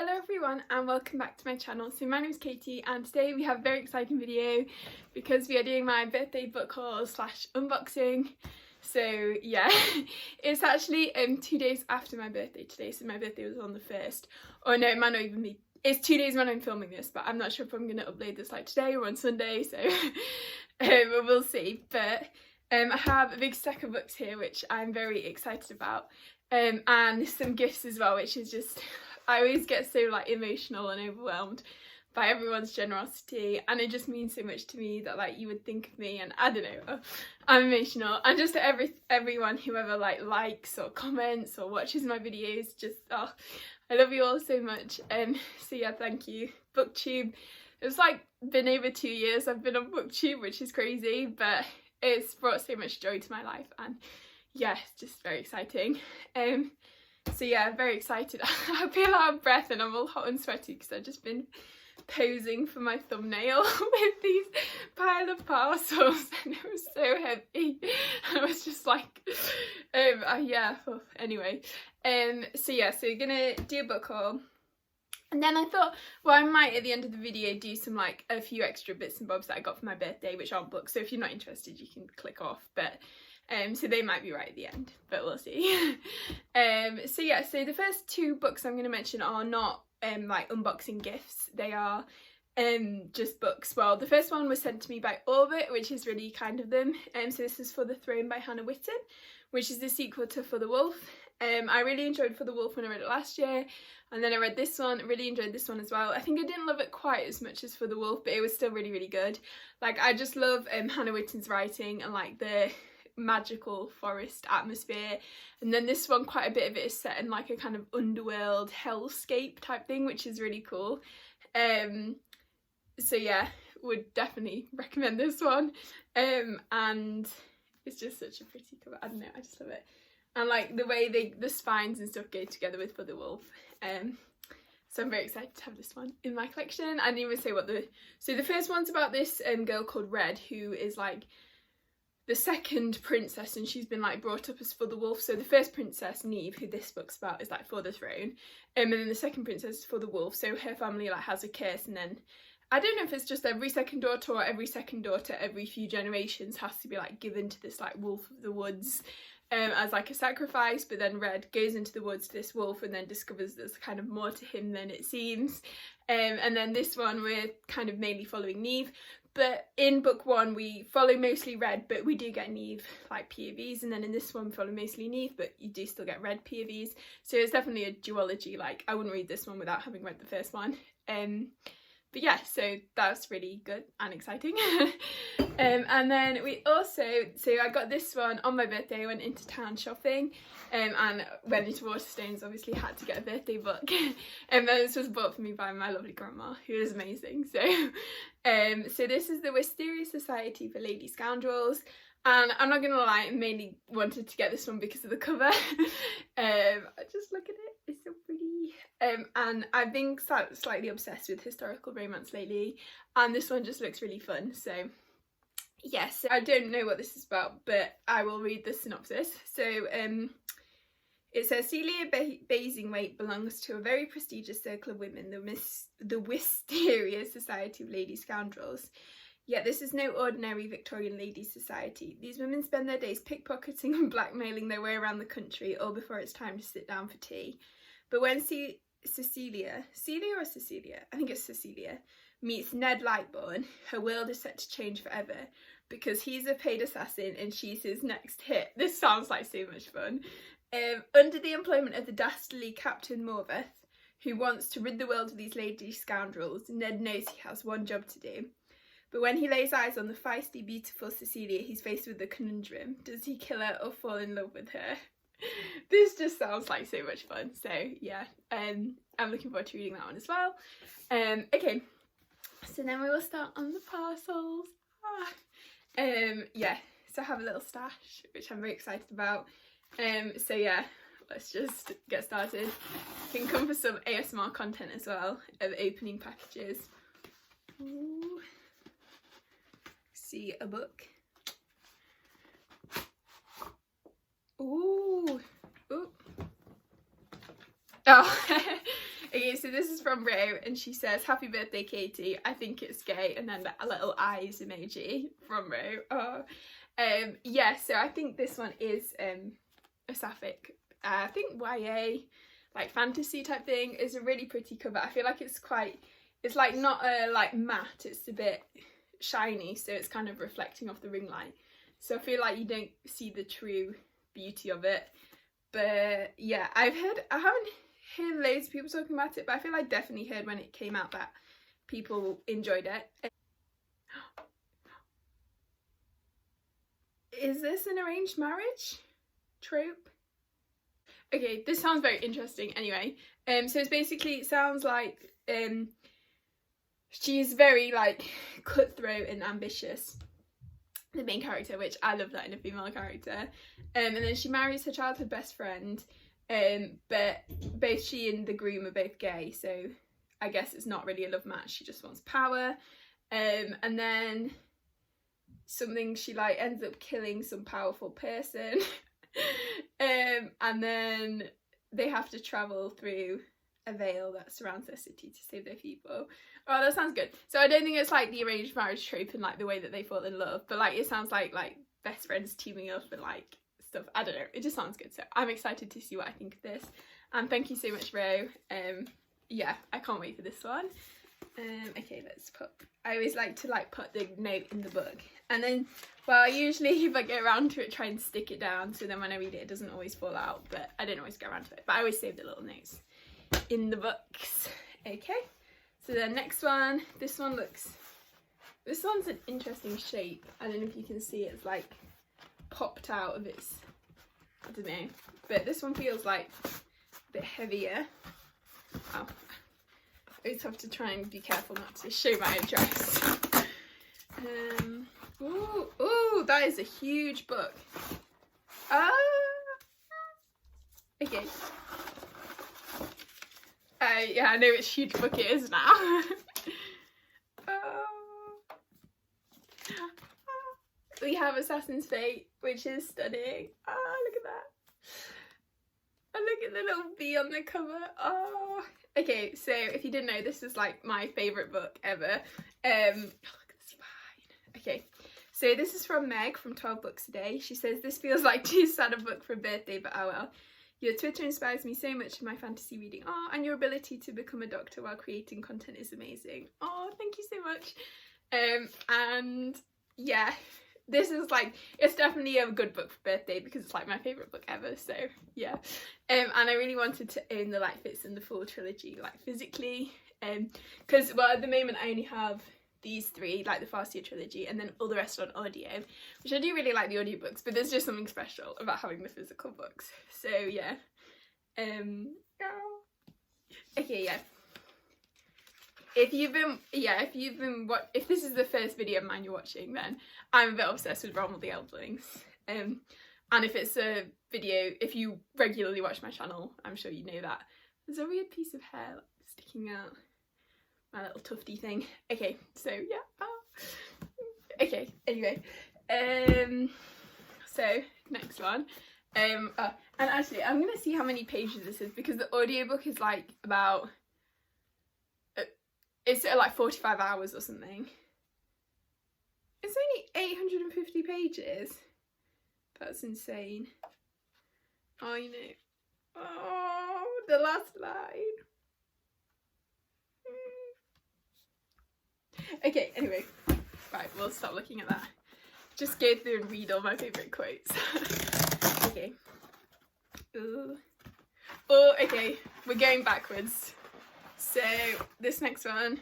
Hello everyone and welcome back to my channel. So my name is Katie and today we have a very exciting video because we are doing my birthday book haul slash unboxing. So yeah, it's actually 2 days after my birthday today, so my birthday was on the 1st. Or no, it might not even be. It's 2 days when I'm filming this, but I'm not sure if I'm going to upload this like today or on Sunday, so we'll see. But I have a big stack of books here which I'm very excited about, and some gifts as well, which is just, I always get so like emotional and overwhelmed by everyone's generosity, and it just means so much to me that like you would think of me, and I don't know, I'm emotional. And just to everyone who ever like likes or comments or watches my videos, just I love you all so much. So yeah, thank you. BookTube, it's like been over 2 years I've been on BookTube, which is crazy, but it's brought so much joy to my life, and yeah, it's just very exciting. So yeah, very excited. I feel out of breath and I'm all hot and sweaty because I've just been posing for my thumbnail with these pile of parcels, and it was so heavy. I was just like, yeah, anyway. So yeah, so we're gonna do a book haul. And then I thought, well, I might at the end of the video do some like a few extra bits and bobs that I got for my birthday, which aren't books. So if you're not interested, you can click off. But so they might be right at the end, but we'll see. So yeah, so the first two books I'm going to mention are not like unboxing gifts. They are just books. Well, the first one was sent to me by Orbit, which is really kind of them. So this is For the Throne by Hannah Witten, which is the sequel to For the Wolf. I really enjoyed For the Wolf when I read it last year, and then I read this one, really enjoyed this one as well. I think I didn't love it quite as much as For the Wolf, but it was still really, really good. Like, I just love Hannah Witten's writing and like the magical forest atmosphere, and then this one, quite a bit of it is set in like a kind of underworld hellscape type thing, which is really cool. So yeah, would definitely recommend this one. And it's just such a pretty cover. I don't know, I just love it. And like the way the spines and stuff go together with For the Wolf. So I'm very excited to have this one in my collection. I didn't even say what so the first one's about this girl called Red, who is like the second princess, and she's been like brought up as For the Wolf. So the first princess, Neve, who this book's about, is like for the throne, and then the second princess is For the Wolf. So her family like has a curse, and then I don't know if it's just every second daughter or every second daughter every few generations has to be like given to this like wolf of the woods as like a sacrifice. But then Red goes into the woods to this wolf and then discovers there's kind of more to him than it seems. And then this one we're kind of mainly following Neve. But in book one we follow mostly Red, but we do get Neve like POVs, and then in this one we follow mostly Neve, but you do still get Red POVs. So it's definitely a duology. Like, I wouldn't read this one without having read the first one. But yeah, so that's really good and exciting. And then we also, so I got this one on my birthday. I went into town shopping and went into Waterstones, obviously had to get a birthday book. And this was bought for me by my lovely grandma, who is amazing. So so this is the Wisteria Society for Lady Scoundrels. And I'm not gonna lie, I mainly wanted to get this one because of the cover. Just look at it, it's so pretty. And I've been slightly obsessed with historical romance lately, and this one just looks really fun. So yes, I don't know what this is about, but I will read the synopsis. So it says, Celia Basingthwaite belongs to a very prestigious circle of women, the Wisteria Society of Lady Scoundrels. Yet this is no ordinary Victorian ladies' society. These women spend their days pickpocketing and blackmailing their way around the country, all before it's time to sit down for tea. But when Cecilia, I think it's Cecilia, meets Ned Lightbourne, her world is set to change forever, because he's a paid assassin and she's his next hit. This sounds like so much fun. Under the employment of the dastardly Captain Morveth, who wants to rid the world of these lady scoundrels, Ned knows he has one job to do. But when he lays eyes on the feisty, beautiful Cecilia, he's faced with the conundrum. Does he kill her or fall in love with her? This just sounds like so much fun. So yeah, I'm looking forward to reading that one as well. Okay, so then we will start on the parcels. Yeah, so I have a little stash, which I'm very excited about. So yeah, let's just get started. Can come for some ASMR content as well of opening packages. Ooh. See a book. Ooh. Ooh. Oh, Okay, so this is from Ro, and she says, "Happy birthday, Katie. I think it's gay," and then a little eyes emoji from Ro. Oh. Yeah, so I think this one is a sapphic, I think YA, like fantasy type thing. Is a really pretty cover. I feel like it's like not a like matte, it's a bit shiny, so it's kind of reflecting off the ring light. So I feel like you don't see the true beauty of it. But yeah, I haven't heard loads of people talking about it, but I feel I definitely heard when it came out that people enjoyed it. Is this an arranged marriage trope? Okay, this sounds very interesting anyway. So it's basically, it sounds like she's very like cutthroat and ambitious, the main character, which I love that in a female character. And then she marries her childhood best friend, but both she and the groom are both gay, so I guess it's not really a love match, she just wants power. And then she like ends up killing some powerful person. And then they have to travel through a veil that surrounds their city to save their people. Oh, that sounds good. So I don't think it's like the arranged marriage trope and like the way that they fall in love, but like it sounds like best friends teaming up and like stuff. I don't know, it just sounds good, so I'm excited to see what I think of this. And thank you so much, Ro. Yeah, I can't wait for this one. Okay, I always like to put the note in the book, and then, well, usually if I get around to it, try and stick it down, so then when I read it, it doesn't always fall out, but I don't always get around to it, but I always save the little notes in the books. Okay, so the next one, this one's an interesting shape. I don't know if you can see, it's like popped out of its, I don't know, but this one feels like a bit heavier. Oh, I always have to try and be careful not to show my address. Ooh, that is a huge book. Okay. Yeah, I know which huge book it is now. We have Assassin's Fate, which is stunning. Look at that. And look at the little bee on the cover. Oh. Okay, so if you didn't know, this is like my favourite book ever. Look at the spine. Okay, so this is from Meg from 12 Books a Day. She says, "This feels like too sad a book for a birthday, but oh well. Your Twitter inspires me so much in my fantasy reading. Oh, and your ability to become a doctor while creating content is amazing." Oh, thank you so much. And yeah, this is it's definitely a good book for birthday because it's like my favourite book ever, so yeah. And I really wanted to own the Fits and the Full trilogy physically, because well, at the moment I only have these three, the Farseer trilogy, and then all the rest on audio, which I do really like the audiobooks, but there's just something special about having the physical books, so yeah. Okay, yeah. If this is the first video of mine you're watching, then I'm a bit obsessed with Rommel the Elflings. And if it's a video, if you regularly watch my channel, I'm sure you know that there's a weird piece of hair sticking out, my little tufty thing. Okay, so yeah. Okay, anyway. So next one. And actually, I'm gonna see how many pages this is, because the audiobook is about. It's 45 hours or something. It's only 850 pages. That's insane. Oh, you know. Oh, the last line. Okay, anyway. Right, we'll stop looking at that. Just go through and read all my favourite quotes. Okay. Ooh. Oh, okay. We're going backwards. So, this next one,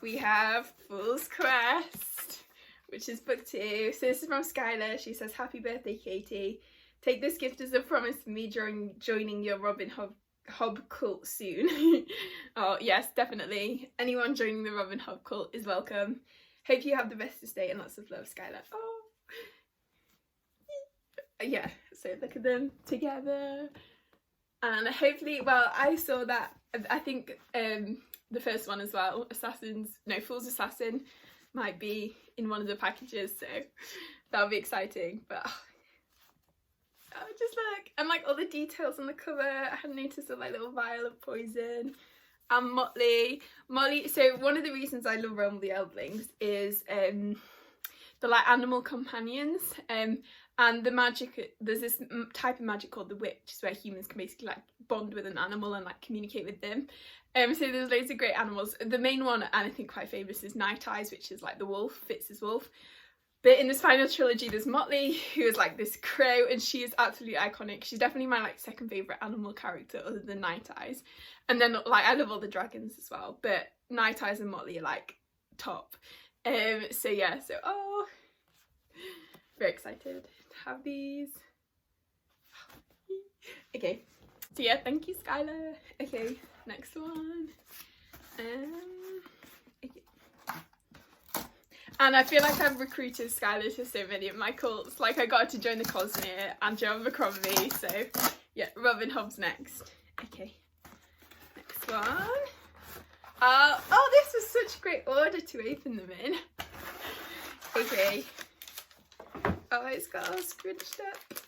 we have Fool's Quest, which is book 2. So this is from Skylar. She says, "Happy birthday, Katie. Take this gift as a promise for me during joining your Robin Hobb cult soon." Oh, yes, definitely. Anyone joining the Robin Hobb cult is welcome. Hope you have the best estate and lots of love, Skylar. Oh. Yeah, so look at them together. And hopefully, well, I saw that, I think the first one as well, Fool's Assassin might be in one of the packages, so that'll be exciting. But Oh, just look. And like all the details on the cover. I hadn't noticed the like little vial of poison. And Motley. So one of the reasons I love Realm of the Eldlings is the like animal companions. And the magic, there's this type of magic called the witch, where humans can basically like bond with an animal and like communicate with them. So there's loads of great animals. The main one, and I think quite famous, is Night Eyes, which is like the wolf, Fitz's wolf. But in this final trilogy, there's Motley, who is like this crow, and she is absolutely iconic. She's definitely my like second favourite animal character other than Night Eyes. And then like I love all the dragons as well, but Night Eyes and Motley are like top. So yeah, so very excited to have these. Okay, so yeah, thank you, Skylar. Okay, next one. Okay. And I feel like I've recruited Skylar to so many of my cults. Like I got her to join the Cosmere and Joe Abercrombie. So yeah, Robin Hobb's next. Okay, next one. Oh, this was such a great order to open them in. Okay. Oh, it's got all scrunched up.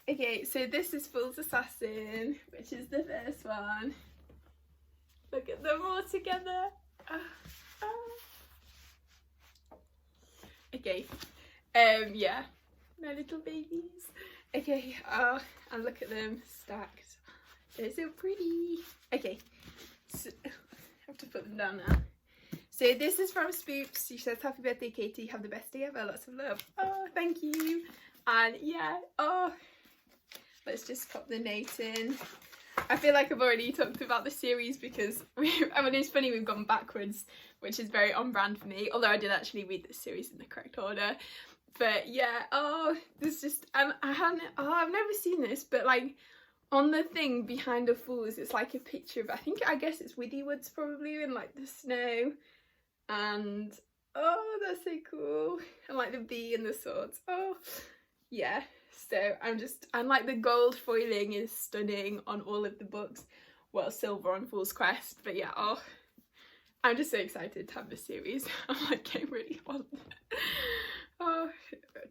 Okay, so this is Fool's Assassin, which is the first one. Look at them all together. Okay, yeah, my little babies. Okay, and look at them stacked. They're so pretty. Okay, so I have to put them down now. So this is from Spoops. She says, "Happy birthday, Katie. Have the best day ever. Lots of love." Oh, thank you. And yeah, let's just pop the note in. I feel like I've already talked about the series because I mean, it's funny we've gone backwards, which is very on brand for me. Although I did actually read this series in the correct order. But yeah, there's just I've never seen this, but like on the thing behind the Fools, it's like a picture of, I guess it's Widdy Woods probably in like the snow. And that's so cool. And like the bee and the swords. Oh yeah, so and like the gold foiling is stunning on all of the books. Well, silver on Fool's Quest, but yeah, I'm just so excited to have this series. I'm like getting really on.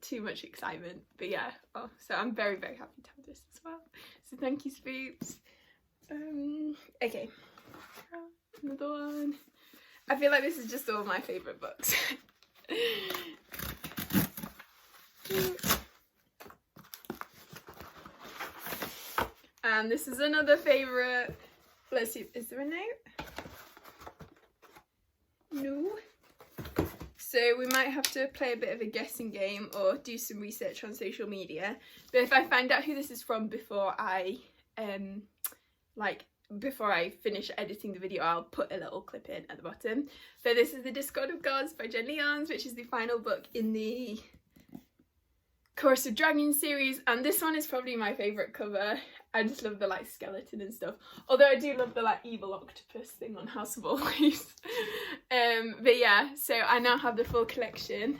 Too much excitement, but yeah, so I'm very, very happy to have this as well. So thank you, Spoops. Okay, another one. I feel like this is just all my favourite books. And this is another favourite. Let's see, is there a note? No. So we might have to play a bit of a guessing game or do some research on social media. But if I find out who this is from before I finish editing the video, I'll put a little clip in at the bottom. So this is The Discord of Gods by Jen Leons, which is the final book in the Chorus of Dragons series, and this one is probably my favourite cover. I just love the like skeleton and stuff, although I do love the like evil octopus thing on House of Always. But yeah, so I now have the full collection,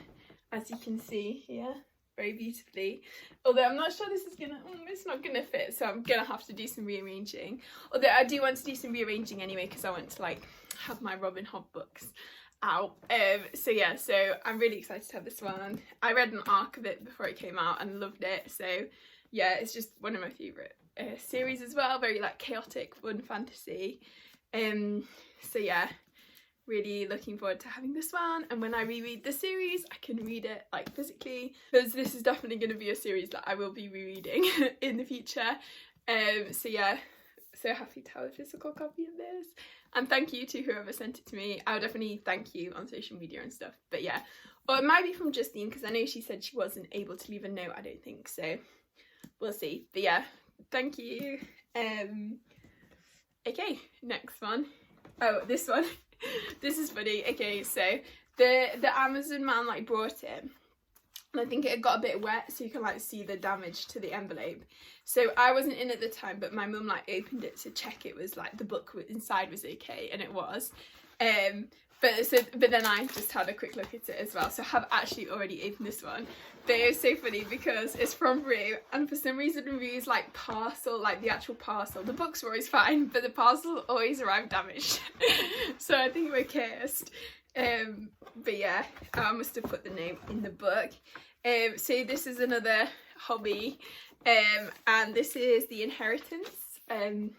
as you can see here, very beautifully. Although I'm not sure this is gonna, it's not gonna fit, so I'm gonna have to do some rearranging. Although I do want to do some rearranging anyway, because I want to like have my Robin Hobb books out. So yeah, so I'm really excited to have this one. I read an arc of it before it came out and loved it, so yeah, it's just one of my favourite series as well. Very like chaotic, fun fantasy. So yeah, really looking forward to having this one, and when I reread the series I can read it like physically, because this is definitely going to be a series that I will be rereading in the future. So yeah, so happy to have a physical copy of this, and thank you to whoever sent it to me. I'll definitely thank you on social media and stuff. But yeah, or it might be from Justine, because I know she said she wasn't able to leave a note, I don't think, so we'll see. But yeah, thank you. Okay, next one. Oh, this one. This is funny. Okay, so the Amazon man like brought it, and I think it got a bit wet, so you can like see the damage to the envelope. So I wasn't in at the time, but my mum like opened it to check it was like the book inside was okay, and it was. But then I just had a quick look at it as well, so I have actually already opened this one. But it was so funny because it's from Rue, and for some reason Rue's like parcel, like the actual parcel, the books were always fine, but the parcel always arrived damaged. So I think we're cursed. But yeah, I must have put the name in the book. So this is another hobby. And this is The Inheritance. And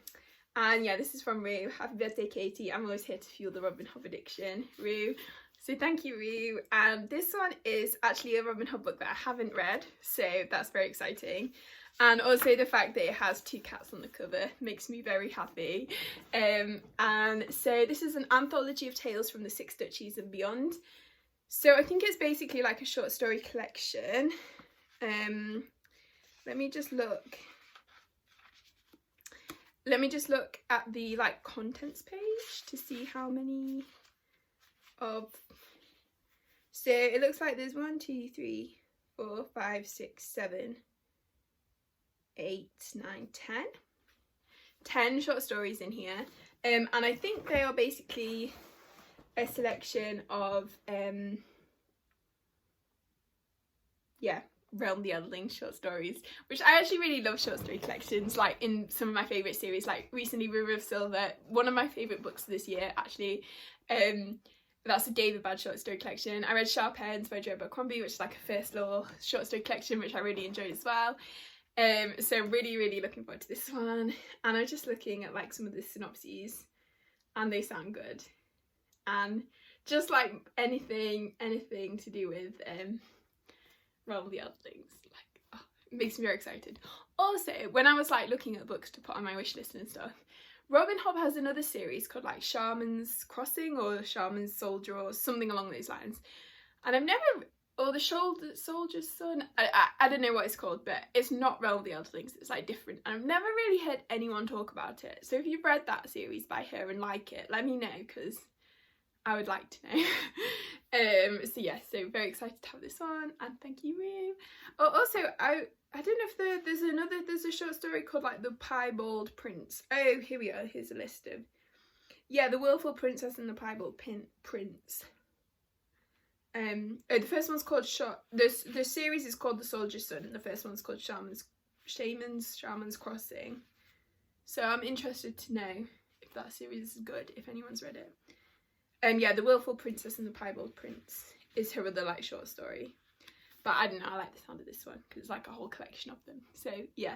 yeah, this is from Rue. Happy birthday, Katie. I'm always here to fuel the Robin Hood addiction, Rue. So thank you, Rue. And this one is actually a Robin Hood book that I haven't read, so that's very exciting. And also the fact that it has 2 cats on the cover makes me very happy. And so this is an anthology of tales from the 6 Duchies and beyond. So I think it's basically like a short story collection. Let me just look at the like contents page to see how many of. So it looks like there's 1, 2, 3, 4, 5, 6, 7, 8, 9, 10 short stories in here. And I think they are basically a selection of Realm the Elderling short stories, which I actually really love short story collections, like in some of my favourite series, like recently River of Silver, one of my favourite books this year actually. That's a David Bad short story collection. I read Sharp Ends by Joe Abercrombie, which is like a first law short story collection, which I really enjoyed as well. So really looking forward to this one. And I'm just looking at like some of the synopses, and they sound good. And just like anything to do with Realm of the Eldlings, like, oh, it makes me very excited. Also, when I was like looking at books to put on my wish list and stuff, Robin Hobb has another series called like Shaman's Crossing or Shaman's Soldier or something along those lines, and I've never, or the Soldier's Son, I don't know what it's called, but it's not Realm of the Eldlings, it's like different, and I've never really heard anyone talk about it. So if you've read that series by her and like it, let me know, because I would like to know. So yeah, so very excited to have this one, and thank you, Rue. Oh, also, I don't know if there's a short story called like The Piebald Prince. Oh, here we are, here's a list of, yeah, The Willful Princess and the Piebald Prince. The first one's called the series is called The Soldier's Son, and the first one's called Shaman's Crossing. So I'm interested to know if that series is good, if anyone's read it. Yeah, The Willful Princess and the Piebald Prince is her other like short story. But I don't know, I like the sound of this one because it's like a whole collection of them. So yeah,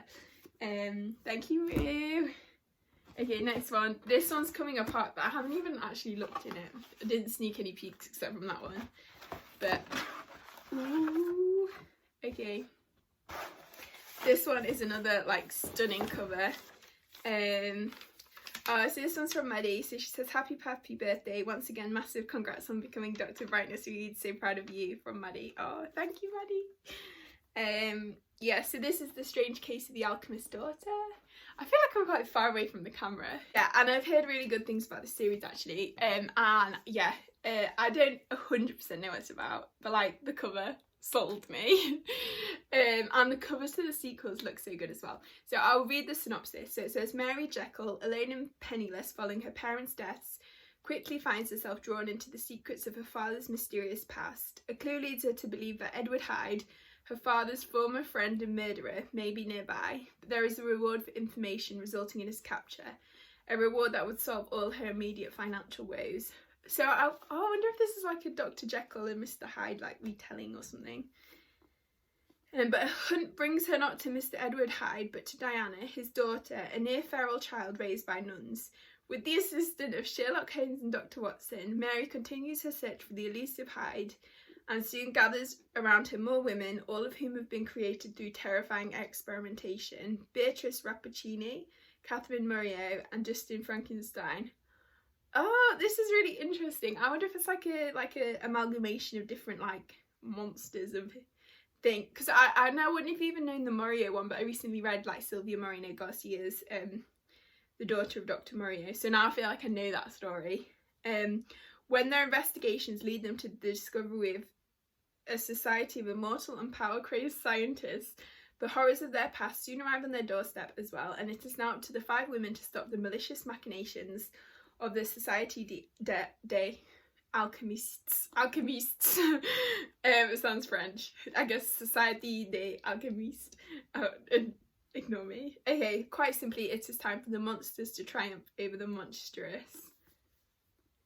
thank you, Rue. Okay, next one. This one's coming apart, but I haven't even actually looked in it. I didn't sneak any peeks except from that one. But, ooh, okay. This one is another like stunning cover. So this one's from Maddie. So she says, happy birthday. Once again, massive congrats on becoming Dr. Brightness Reed. So proud of you, from Maddie. Oh, thank you, Maddie. Yeah, so this is The Strange Case of the Alchemist Daughter. I feel like I'm quite far away from the camera. Yeah, and I've heard really good things about this series actually. And yeah, I don't 100% know what it's about, but like the cover sold me. And the covers to the sequels look so good as well. So I'll read the synopsis. So it says, Mary Jekyll, alone and penniless following her parents' deaths, quickly finds herself drawn into the secrets of her father's mysterious past. A clue leads her to believe that Edward Hyde, her father's former friend and murderer, may be nearby, but there is a reward for information resulting in his capture, a reward that would solve all her immediate financial woes. So I wonder if this is like a Dr. Jekyll and Mr. Hyde like retelling or something. But a hunt brings her not to Mr. Edward Hyde, but to Diana, his daughter, a near feral child raised by nuns. With the assistance of Sherlock Holmes and Dr. Watson, Mary continues her search for the elusive Hyde, and soon gathers around her more women, all of whom have been created through terrifying experimentation. Beatrice Rappaccini, Catherine Muriel, and Justin Frankenstein. Oh, this is really interesting. I wonder if it's like a amalgamation of different like monsters of thing. Because I now wouldn't have even known the Morio one, but I recently read like Sylvia Moreno Garcia's The Daughter of Dr. Morio. So now I feel like I know that story. When their investigations lead them to the discovery of a society of immortal and power-crazed scientists, the horrors of their past soon arrive on their doorstep as well, and it is now up to the 5 women to stop the malicious machinations of the Society des Alchemistes. Alchemists. It sounds French. I guess Society des Alchemistes. Ignore me. Okay, quite simply, it is time for the monsters to triumph over the monstrous.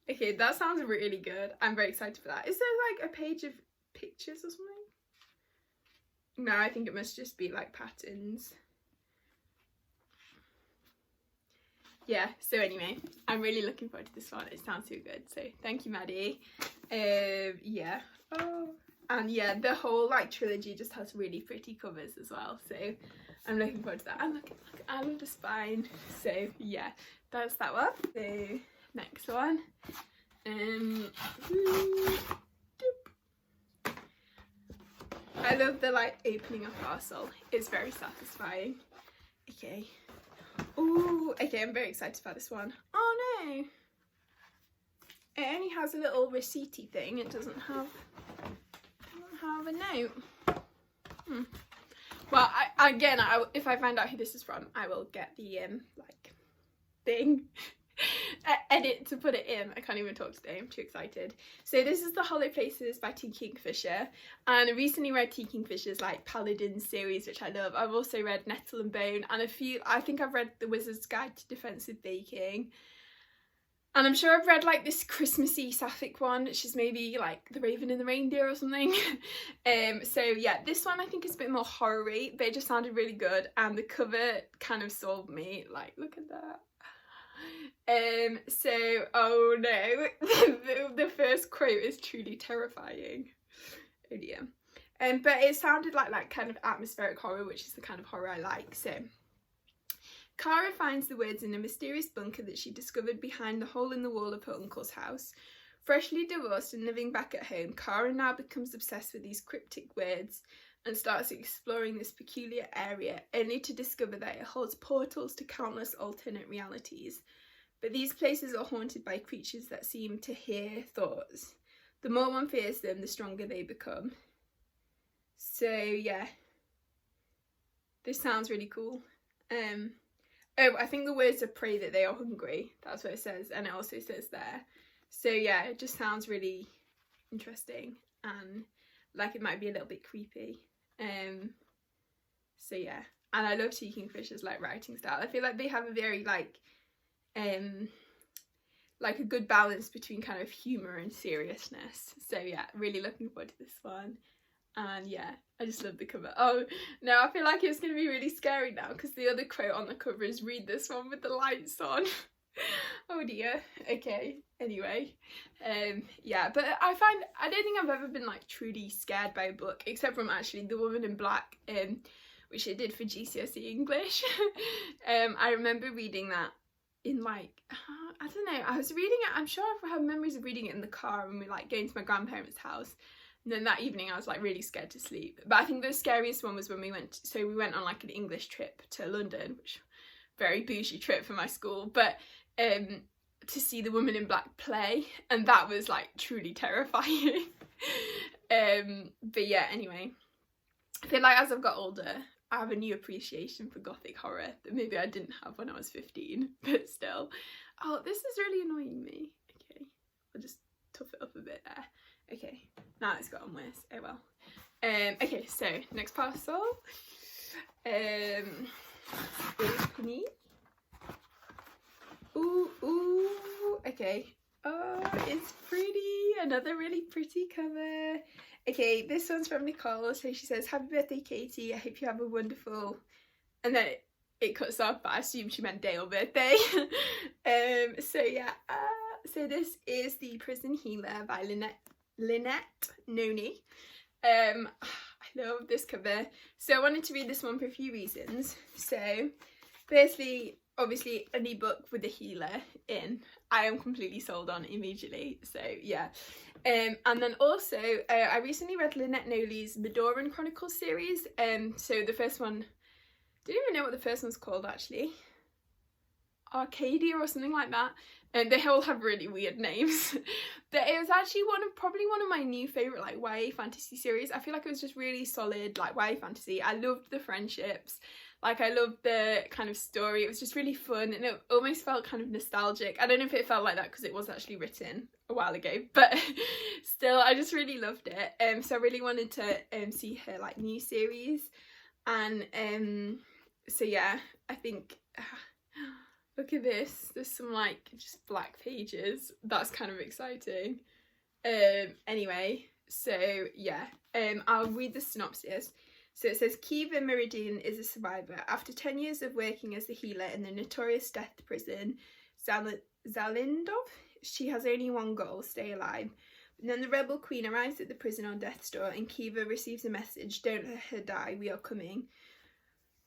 Okay, that sounds really good. I'm very excited for that. Is there like a page of pictures or something? No, I think it must just be like patterns. Yeah, so anyway, I'm really looking forward to this one. It sounds so good. So thank you, Maddie. Yeah. Oh. And yeah, the whole like trilogy just has really pretty covers as well. So I'm looking forward to that. And look, I love the spine. So yeah, that's that one. So next one. I love the like opening a parcel. It's very satisfying. Okay. Ooh, okay, I'm very excited about this one. Oh no! It only has a little receipty thing. It doesn't have a note. Well, if I find out who this is from, I will get the like thing edit to put it in. I can't even talk today, I'm too excited. So this is the Holo Places by T. Kingfisher, and I recently read T. Kingfisher's like Paladin series, which I love. I've also read Nettle and Bone, and I think I've read The Wizard's Guide to Defensive Baking, and I'm sure I've read like this Christmassy sapphic one, which is maybe like The Raven and the Reindeer or something. So yeah, this one I think is a bit more horror-y, but it just sounded really good, and the cover kind of sold me. Like, look at that. So, oh no, the first quote is truly terrifying. Oh dear. But it sounded like kind of atmospheric horror, which is the kind of horror I like. So, Cara finds the words in a mysterious bunker that she discovered behind the hole in the wall of her uncle's house. Freshly divorced and living back at home, Cara now becomes obsessed with these cryptic words and starts exploring this peculiar area, only to discover that it holds portals to countless alternate realities. But these places are haunted by creatures that seem to hear thoughts. The more one fears them, the stronger they become. So yeah, this sounds really cool. Oh, I think the words are pray that they are hungry. That's what it says, and it also says there. So yeah, it just sounds really interesting, and like it might be a little bit creepy. So yeah, and I love T. Kingfisher's like writing style. I feel like they have a very like a good balance between kind of humour and seriousness. So yeah, really looking forward to this one. And yeah, I just love the cover. Oh no, I feel like it's going to be really scary now, because the other quote on the cover is "read this one with the lights on." Oh dear. Okay, anyway, yeah, but I don't think I've ever been like truly scared by a book, except from actually The Woman in Black, which I did for GCSE English. I remember reading that in like, I don't know, I was reading it, I'm sure I have memories of reading it in the car when we like going to my grandparents' house, and then that evening I was like really scared to sleep. But I think the scariest one was when we went on like an English trip to London, which very bougie trip for my school, but to see The Woman in Black play, and that was like truly terrifying. But yeah, anyway, I feel like as I've got older, I have a new appreciation for gothic horror that maybe I didn't have when I was 15, but still. Oh, this is really annoying me. Okay, I'll just tough it up a bit there. Okay, now it's gotten worse. Oh well. Okay, so next parcel. Opening. Ooh, okay. Oh, it's pretty. Another really pretty cover. Okay, this one's from Nicole. So she says, "Happy birthday, Katie. I hope you have a wonderful..." And then it cuts off, but I assume she meant day or birthday. So yeah, so this is The Prison Healer by Lynette Noni. I love this cover. So I wanted to read this one for a few reasons. So firstly, obviously an ebook with a healer in, I am completely sold on immediately. So yeah. And then also I recently read Lynette Noli's Medoran Chronicles series. So the first one, didn't even know what the first one's called actually. Arcadia or something like that. And they all have really weird names. But it was actually probably one of my new favourite like YA fantasy series. I feel like it was just really solid like YA fantasy. I loved the friendships. Like I loved the kind of story. It was just really fun, and it almost felt kind of nostalgic. I don't know if it felt like that because it was actually written a while ago, but still I just really loved it. So I really wanted to see her like new series. And so yeah, I think look at this, there's some like just black pages. That's kind of exciting. Anyway, so yeah, I'll read the synopsis. So it says Kiva Meridian is a survivor. After 10 years of working as the healer in the notorious death prison, Zalindov, she has only one goal: stay alive. And then the rebel queen arrives at the prison on death's door, and Kiva receives a message: don't let her die, we are coming.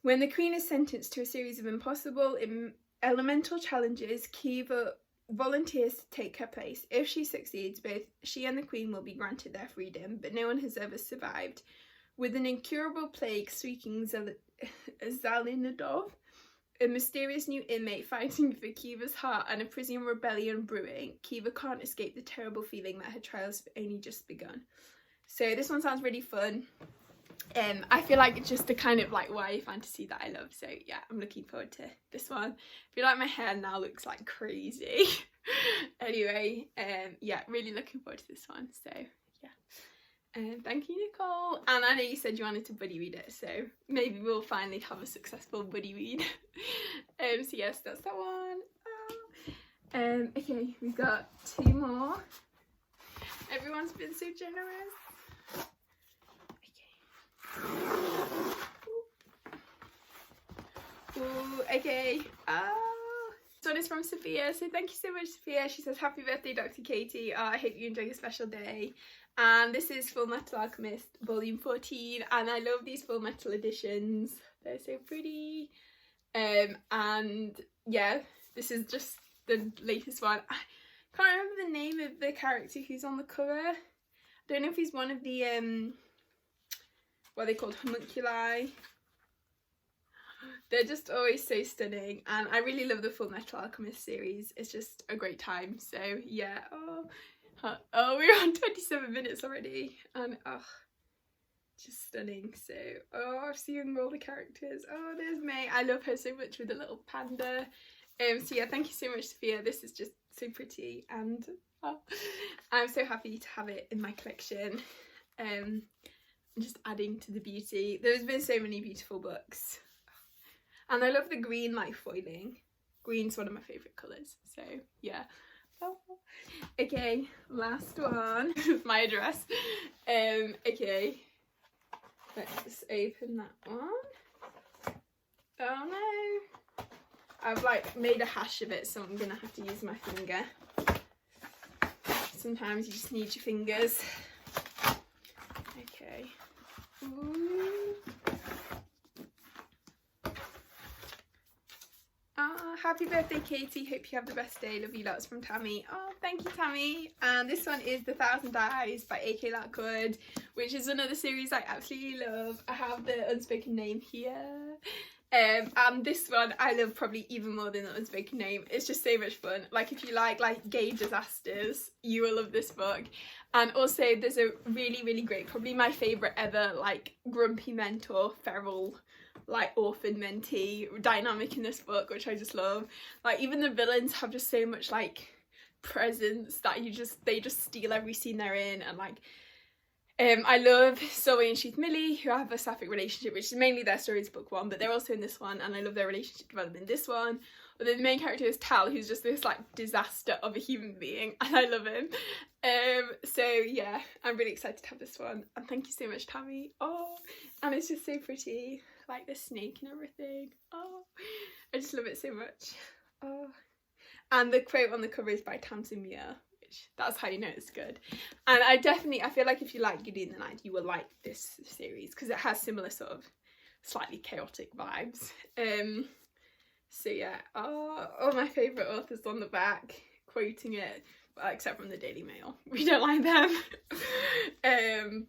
When the queen is sentenced to a series of impossible elemental challenges, Kiva volunteers to take her place. If she succeeds, both she and the queen will be granted their freedom, but no one has ever survived. With an incurable plague streaking Zalinadov, a mysterious new inmate fighting for Kiva's heart, and a prison rebellion brewing, Kiva can't escape the terrible feeling that her trials have only just begun. So this one sounds really fun. I feel like it's just the kind of like YA fantasy that I love, so yeah, I'm looking forward to this one. I feel like my hair now looks like crazy. Anyway, yeah, really looking forward to this one, so yeah. Thank you, Nicole. And I know you said you wanted to buddy read it, so maybe we'll finally have a successful buddy read. So yes, that's that one. Okay, we've got 2 more. Everyone's been so generous. Ooh, okay. This one is from Sophia, so thank you so much, Sophia. She says, happy birthday, Dr. Katie. I hope you enjoy your special day. And this is Full Metal Alchemist volume 14, and I love these Full Metal editions. They're so pretty. And yeah, this is just the latest one. I can't remember the name of the character who's on the cover. I don't know if he's one of the what are they called, homunculi. They're just always so stunning, and I really love the Full Metal Alchemist series. It's just a great time. So yeah. Oh, we're on 27 minutes already, and just stunning. So I've seen all the characters. Oh, there's May. I love her so much with the little panda. So yeah, thank you so much, Sophia. This is just so pretty, and I'm so happy to have it in my collection. Just adding to the beauty. There's been so many beautiful books, and I love the green like foiling. Green's one of my favourite colours, so yeah. Okay, last one. My address. Okay, let's open that one. Oh no, I've like made a hash of it, so I'm gonna have to use my finger. Sometimes you just need your fingers. Okay. Ooh. Happy birthday, Katie. Hope you have the best day. Love you lots, from Tammy. Oh, thank you, Tammy. And this one is The 1,000 Eyes by A.K. Lockwood, which is another series I absolutely love. I have the Unspoken Name here. And this one I love probably even more than The Unspoken Name. It's just so much fun. Like, if you like gay disasters, you will love this book. And also there's a really great, probably my favourite ever, like grumpy mentor, feral, like orphan mentee dynamic in this book, which I just love. Like, even the villains have just so much like presence that they just steal every scene they're in. And like I love Zoe and Sheath Millie, who have a sapphic relationship, which is mainly their stories book 1, but they're also in this one, and I love their relationship development in this one. But the main character is Tal, who's just this like disaster of a human being, and I love him. So yeah, I'm really excited to have this one, and thank you so much, Tammy. Oh, and it's just so pretty, like the snake and everything. Oh, I just love it so much. Oh, and the quote on the cover is by Tamsin Muir, which that's how you know it's good. And I feel like if you like Gideon the Ninth, you will like this series, because it has similar sort of slightly chaotic vibes. So yeah, all my favourite authors on the back quoting it, well, except from the Daily Mail. We don't like them.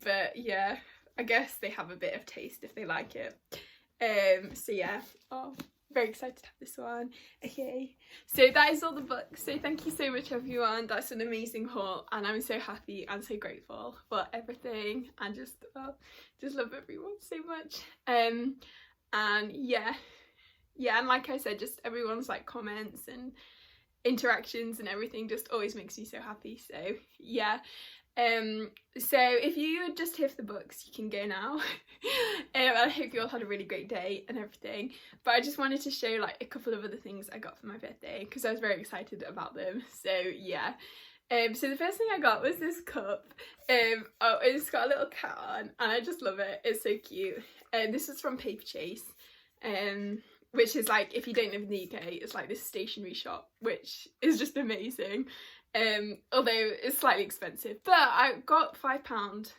But yeah, I guess they have a bit of taste if they like it. So yeah, very excited to have this one. Okay, so that is all the books. So thank you so much, everyone. That's an amazing haul, and I'm so happy and so grateful for everything, and just love everyone so much. And yeah, and like I said, just everyone's like comments and interactions and everything just always makes me so happy. So yeah, so if you just here for the books, you can go now. I hope you all had a really great day and everything, but I just wanted to show like a couple of other things I got for my birthday, because I was very excited about them. So yeah, So the first thing I got was this cup. Oh, it's got a little cat on, and I just love it. It's so cute. This is from Paper Chase, which is like, if you don't live in the UK, it's like this stationery shop, which is just amazing. Although it's slightly expensive, but I got £5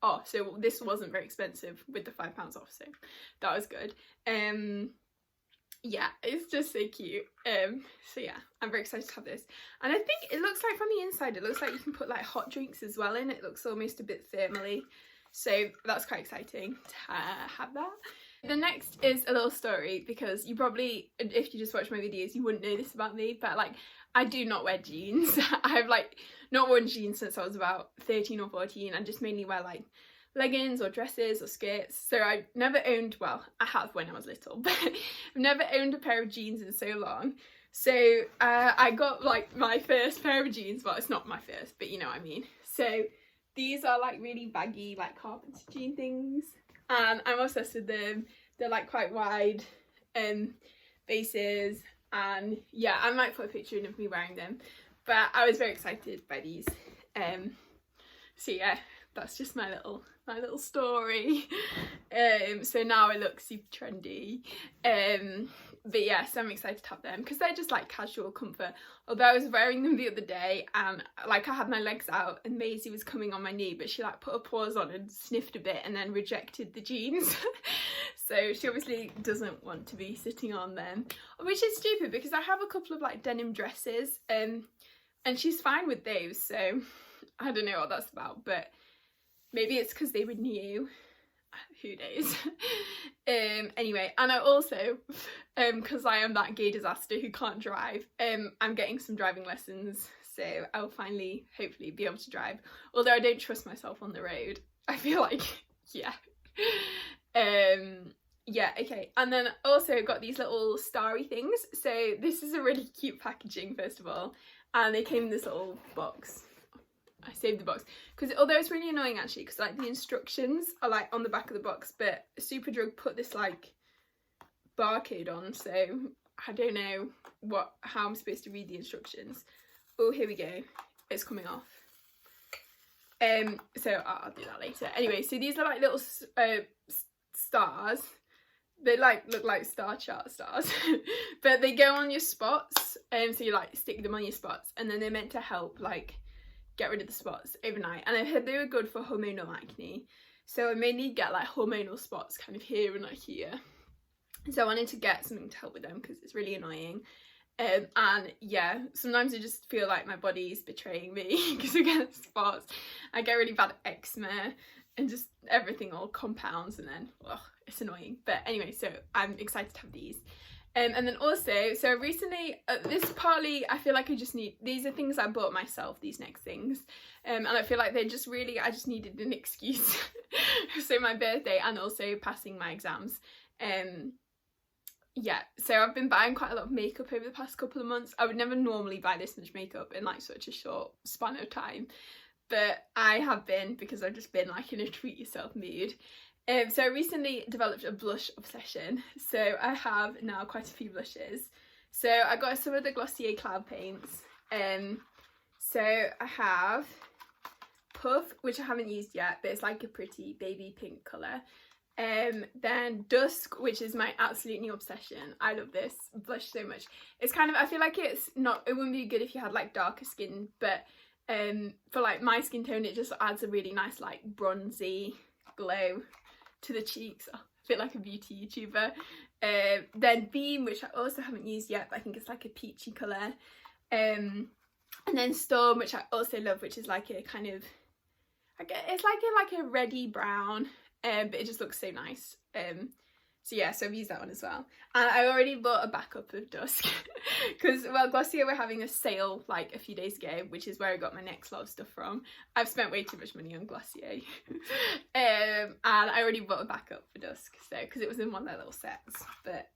off, so this wasn't very expensive with the £5 off, so that was good. Yeah, it's just so cute. So yeah, I'm very excited to have this. And I think it looks like from the inside, it looks like you can put like hot drinks as well in. It looks almost a bit thermally. So that's quite exciting to have that. The next is a little story, because you probably, if you just watch my videos, you wouldn't know this about me, but like, I do not wear jeans. I've like not worn jeans since I was about 13 or 14. I just mainly wear like leggings or dresses or skirts. So I never owned, well, I have when I was little, but I've never owned a pair of jeans in so long. So I got like my first pair of jeans. Well, it's not my first, but you know what I mean. So these are like really baggy, like carpenter jean things, and I'm obsessed with them. They're like quite wide bases, and yeah, I might put a picture in of me wearing them, but I was very excited by these. So yeah, that's just my little story. So now I look super trendy. But yes, I'm excited to have them because they're just like casual comfort. Although I was wearing them the other day, and like I had my legs out and Maisie was coming on my knee, but she like put her paws on and sniffed a bit and then rejected the jeans. So she obviously doesn't want to be sitting on them, which is stupid because I have a couple of like denim dresses, and she's fine with those. So I don't know what that's about, but maybe it's because they were new. Who knows? Anyway, and I also, because I am that gay disaster who can't drive, I'm getting some driving lessons, so I'll finally, hopefully, be able to drive. Although I don't trust myself on the road. I feel like, yeah. Yeah, okay. And then also got these little starry things. So this is a really cute packaging, first of all, and they came in this little box. I saved the box because although it's really annoying actually, because like the instructions are like on the back of the box, but Superdrug put this like barcode on, so I don't know how I'm supposed to read the instructions. Oh, here we go, it's coming off. So I'll do that later. Anyway, so these are like little stars. They like look like star chart stars, but they go on your spots, so you like stick them on your spots, and then they're meant to help like get rid of the spots overnight. And I heard they were good for hormonal acne, so I mainly get like hormonal spots kind of here and like here, so I wanted to get something to help with them because it's really annoying. And yeah, sometimes I just feel like my body's betraying me because I get spots. I get really bad eczema and just everything all compounds, and then it's annoying. But anyway, so I'm excited to have these. And then also, so recently, this partly, I feel like I just need, these are things I bought myself, these next things. And I feel like they're just really, I just needed an excuse. So my birthday and also passing my exams. Yeah, so I've been buying quite a lot of makeup over the past couple of months. I would never normally buy this much makeup in like such a short span of time. But I have been, because I've just been like in a treat yourself mood. So I recently developed a blush obsession, so I have now quite a few blushes. So I got some of the Glossier cloud paints. So I have Puff, which I haven't used yet, but it's like a pretty baby pink colour. Then Dusk, which is my absolute new obsession. I love this blush so much. It's kind of, I feel like it wouldn't be good if you had like darker skin, but for like my skin tone, it just adds a really nice like bronzy glow to the cheeks. I feel like a beauty YouTuber. Then Beam, which I also haven't used yet, but I think it's like a peachy colour. And then Storm, which I also love, which is like a kind of, it's like a reddy brown, but it just looks so nice. So yeah, so I've used that one as well. And I already bought a backup of Dusk because, well, Glossier were having a sale like a few days ago, which is where I got my next lot of stuff from. I've spent way too much money on Glossier. And I already bought a backup for Dusk, so because it was in one of their little sets. But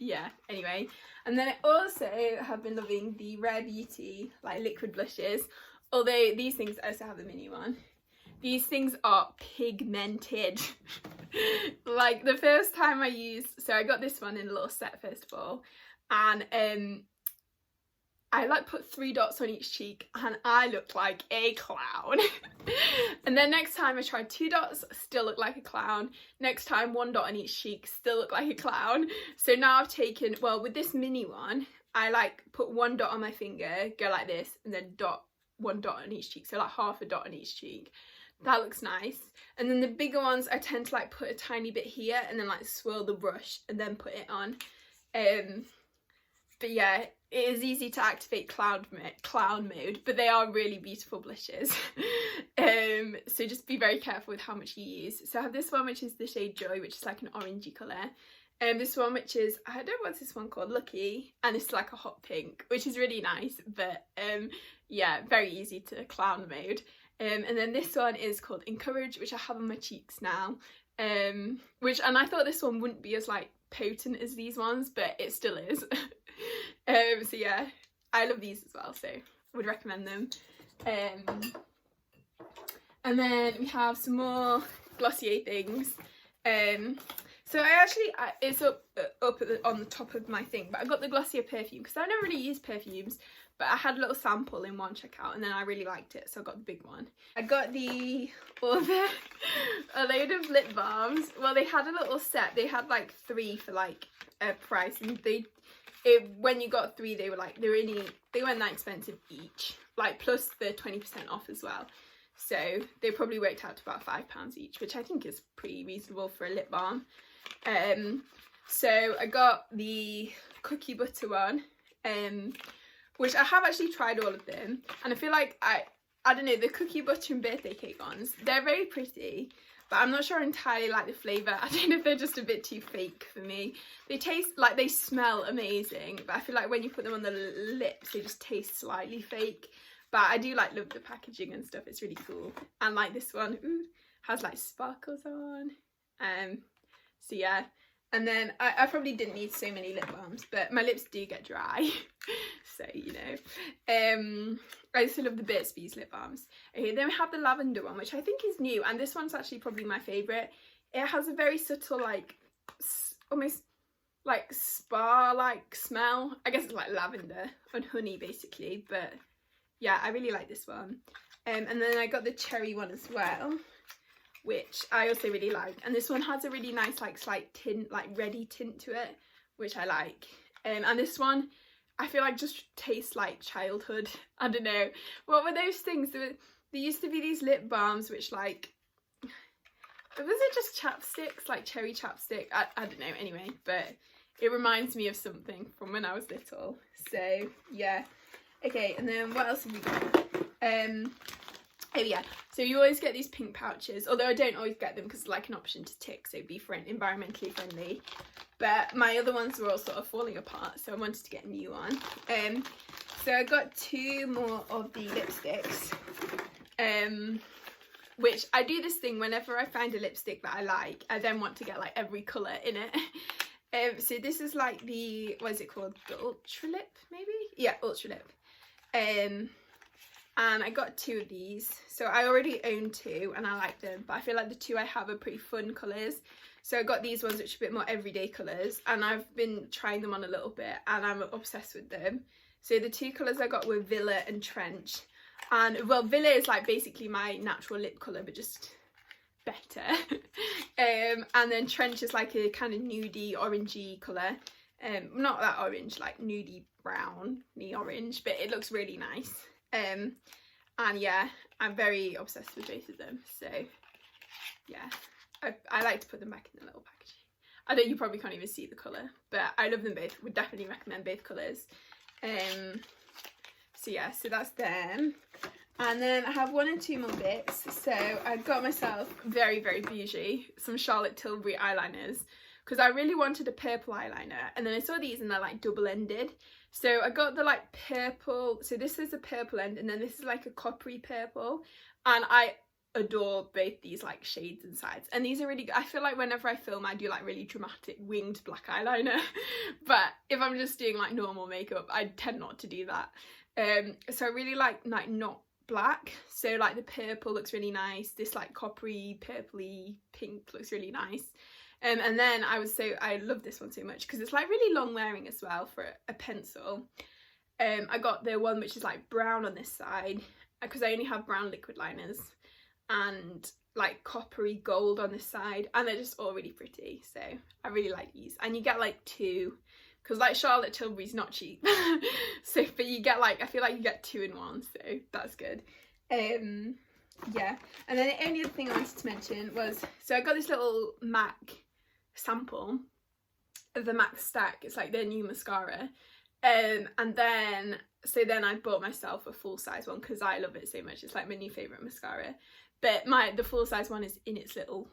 yeah, anyway. And then I also have been loving the Rare Beauty like liquid blushes, although these things, I also have the mini one. These things are pigmented. Like the first time I used, so I got this one in a little set first of all, and I like put 3 dots on each cheek and I looked like a clown. And then next time I tried 2 dots, still looked like a clown. Next time 1 dot on each cheek, still looked like a clown. So now I've taken, well, with this mini one, I like put 1 dot on my finger, go like this, and then 1 dot on each cheek, so like half a dot on each cheek. That looks nice. And then the bigger ones I tend to like put a tiny bit here and then like swirl the brush and then put it on. But yeah, it is easy to activate clown mode, but they are really beautiful blushes. So just be very careful with how much you use. So I have this one, which is the shade Joy, which is like an orangey colour. And this one, which is, I don't know what's this one called, Lucky, and it's like a hot pink, which is really nice, but yeah, very easy to clown mode. And then this one is called Encourage, which I have on my cheeks now, and I thought this one wouldn't be as like potent as these ones, but it still is. So yeah, I love these as well, so would recommend them. And then we have some more Glossier things. So it's up on the top of my thing, but I got the Glossier perfume because I never really use perfumes, but I had a little sample in one checkout and then I really liked it, so I got the big one. I got a load of lip balms. Well, they had a little set. They had like 3 for like a price, and when you got 3, they weren't that expensive each, like plus the 20% off as well. So they probably worked out to about £5 each, which I think is pretty reasonable for a lip balm. So I got the cookie butter one, which I have actually tried all of them, and I feel like I don't know, the cookie butter and birthday cake ones, they're very pretty, but I'm not sure I entirely like the flavour. I don't know if they're just a bit too fake for me. They taste like, they smell amazing, but I feel like when you put them on the lips, they just taste slightly fake. But I do like love the packaging and stuff, it's really cool. And like this one, has like sparkles on. So yeah. And then I probably didn't need so many lip balms, but my lips do get dry. So, you know. I also love the Burt's Bees lip balms. Okay, then we have the lavender one, which I think is new, and this one's actually probably my favourite. It has a very subtle, like, almost like spa-like smell. I guess it's like lavender and honey, basically, but yeah, I really like this one. And then I got the cherry one as well, which I also really like. And this one has a really nice, like, slight tint, like, reddy tint to it, which I like. And this one, I feel like just tastes like childhood. I don't know. What were those things? There used to be these lip balms which, like, was it just chapsticks? Like cherry chapstick? I don't know, anyway. But it reminds me of something from when I was little. So, yeah. Okay, and then what else have we got? Oh yeah, so you always get these pink pouches, although I don't always get them because it's like an option to tick, so be environmentally friendly. But my other ones were all sort of falling apart, so I wanted to get a new one. So I got 2 more of the lipsticks, which I do this thing whenever I find a lipstick that I like, I then want to get like every colour in it. So this is like the, what is it called? The Ultra Lip, maybe? Yeah, Ultra Lip. And I got 2 of these, so I already own 2 and I like them, but I feel like the 2 I have are pretty fun colours. So I got these ones which are a bit more everyday colours, and I've been trying them on a little bit and I'm obsessed with them. So the 2 colours I got were Villa and Trench, and well, Villa is like basically my natural lip colour but just better. And then Trench is like a kind of nudie orangey colour, not that orange, like nudie browny orange, but it looks really nice. And yeah, I'm very obsessed with both of them, so yeah, I like to put them back in the little packaging. I know you probably can't even see the colour, but I love them both, would definitely recommend both colours. So yeah, so that's them. And then I have 1 and 2 more bits. So I got myself, very, very bougie, some Charlotte Tilbury eyeliners, because I really wanted a purple eyeliner, and then I saw these and they're like double-ended. So I got the like purple, so this is a purple end and then this is like a coppery purple, and I adore both these like shades and sides, and these are really good. I feel like whenever I film I do like really dramatic winged black eyeliner, but if I'm just doing like normal makeup I tend not to do that. So I really like not black, so like the purple looks really nice, this like coppery purpley pink looks really nice. And then I love this one so much because it's like really long wearing as well for a pencil. I got the one which is like brown on this side, because I only have brown liquid liners, and like coppery gold on this side, and they're just all really pretty, so I really like these. And you get like 2, because like Charlotte Tilbury's not cheap. So but you get like, I feel like you get 2 in 1, so that's good. Yeah, and then the only other thing I wanted to mention was, so I got this little MAC sample of the MAC Stack. It's like their new mascara, and then I bought myself a full size one because I love it so much. It's like my new favourite mascara, but the full size one is in its little,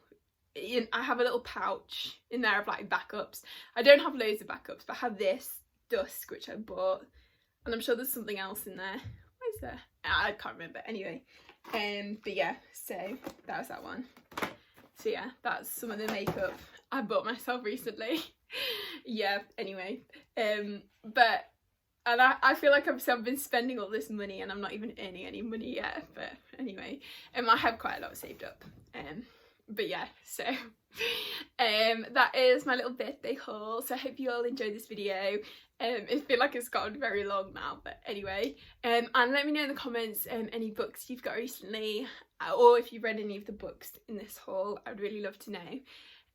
I have a little pouch in there of like backups. I don't have loads of backups, but I have this Dusk, which I bought, and I'm sure there's something else in there. What is there? I can't remember. Anyway, but yeah, so that was that one. So yeah, that's some of the makeup I bought myself recently. Yeah, anyway, but, and I feel like I've been spending all this money and I'm not even earning any money yet, but anyway, I have quite a lot saved up. But yeah, so that is my little birthday haul. So I hope you all enjoyed this video. I feel like it's gotten very long now, but anyway, and let me know in the comments any books you've got recently, or if you've read any of the books in this haul. I would really love to know.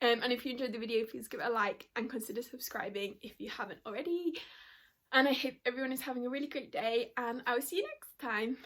And if you enjoyed the video, please give it a like and consider subscribing if you haven't already. And I hope everyone is having a really great day, and I will see you next time.